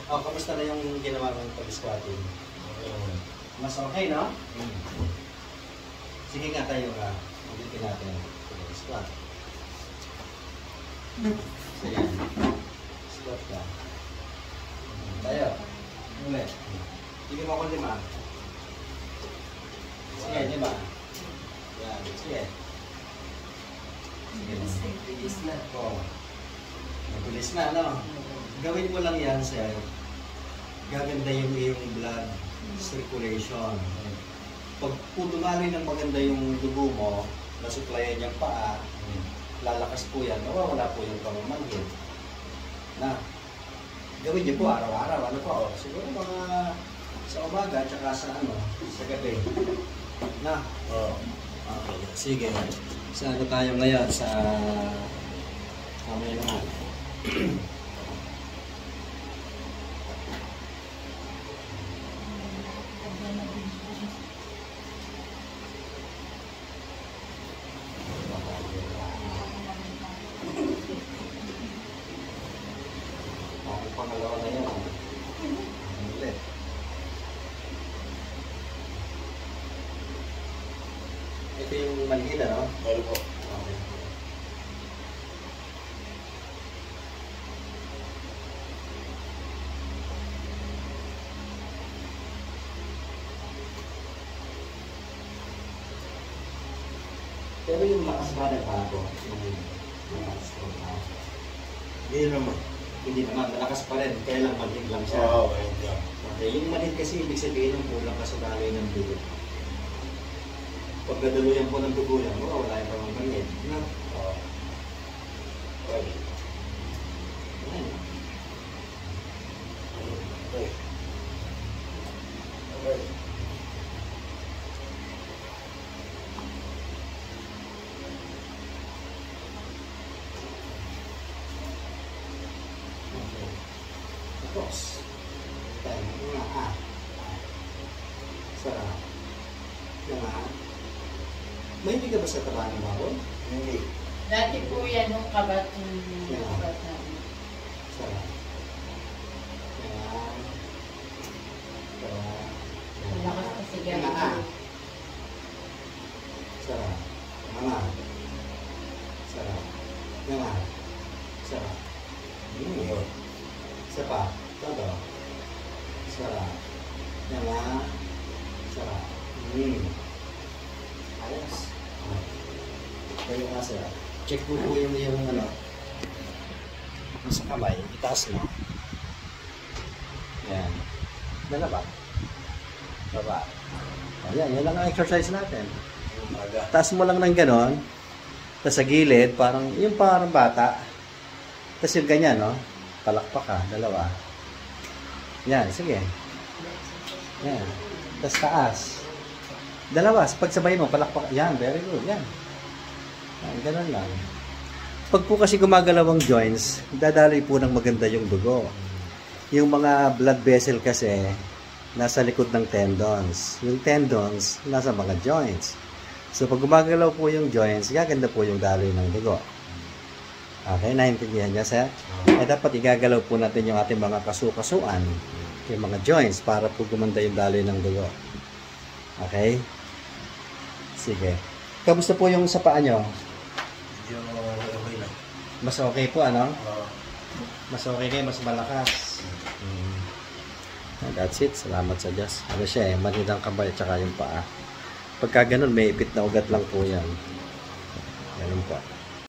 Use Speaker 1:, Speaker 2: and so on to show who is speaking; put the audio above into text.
Speaker 1: Oh, kamusta na yung ginawa mong pag-squatting? Mas okay, no? Sige nga tayo ka. Ulitin natin. Squat. So yan. Squat ka. Tayo. Ulit. Sige mo ako 5. Sige, 5. Yan. Sige. Sige. Bilis na. Oo. Mabilis na, no? Gawin mo lang yan, sir. Gaganda yung iyong blood circulation. Pag dumali ng maganda yung dugo mo, nasuklayan niyang paa, lalakas po yan, nawawala po yung pamamanhid. Na, gawin niyo po araw-araw. Ano po? Siguro mga sa umaga, tsaka sa gabi. Na? Oo. Okay, sige. Sa ano tayo ngayon? Sa kamay naman. Pangalawa na yun. Ulit. Ito yung manhid, ano?
Speaker 2: Meron po.
Speaker 1: Okay. Pero yung lakas ba ng bago? Yung lakas ko na?
Speaker 2: Hindi naman.
Speaker 1: Hindi naman, malakas pa rin. Kaya lang manhid lang siya.
Speaker 2: Oo, ayun ka.
Speaker 1: Okay, yung manhid kasi ibig sabihin ng kulang kasudaloy ng dugo. Pag gadaluyan po ng dugo yan, wala yung pamamanhid. No?
Speaker 2: Oo. Okay.
Speaker 1: Ayan.
Speaker 2: Okay. Okay.
Speaker 1: Tapos, tayo nga sarap. Nga. Mahilig ka ba sa taba ng baboy?
Speaker 2: Hindi.
Speaker 3: Dati po yan nung kabat namin.
Speaker 1: Sarap. Nga. Sarap.
Speaker 3: Malakas na siya.
Speaker 1: Nga. Sarap. Nga. Sarap. Nga. Sarap.
Speaker 2: Yun.
Speaker 1: Isa pa. Todo. Sarap. Nga. Sarap. Ayos. Kayo nga sir. Check mo po yung ano. Sa kamay. Itaas mo. Yan. Dala ba? Baba. Ayan. Yan lang ang exercise natin.
Speaker 2: Umaga.
Speaker 1: Taas mo lang ng ganon. Tapos sa gilid. Parang yung parang bata. Tapos yung ganyan, no? Palakpak ka. Dalawa. Yan. Sige. Yan. Tapos taas. Dalawa. Pagsabay mo, palakpak. Yan. Very good. Yan. Yan. Ganon lang. Pag po kasi gumagalaw ang joints, dadaloy po ng maganda yung dugo. Yung mga blood vessel kasi, nasa likod ng tendons. Yung tendons, nasa mga joints. So, pag gumagalaw po yung joints, gaganda po yung daloy ng dugo. Okay, naintindihan niya, sir? Eh, dapat igagalaw po natin yung ating mga kasu-kasuan, yung mga joints, para po gumanda yung daloy ng dugo. Okay? Sige. Kamusta po yung sa paa nyo?
Speaker 2: Medyo okay lang.
Speaker 1: Mas okay po, ano?
Speaker 2: Oo.
Speaker 1: Mas okay kayo, mas malakas. That's it. Salamat sa Diyos. Ano siya eh, manidang kamay at saka yung paa. Pagka ganun, may ipit na ugat lang po yan. Ganun po.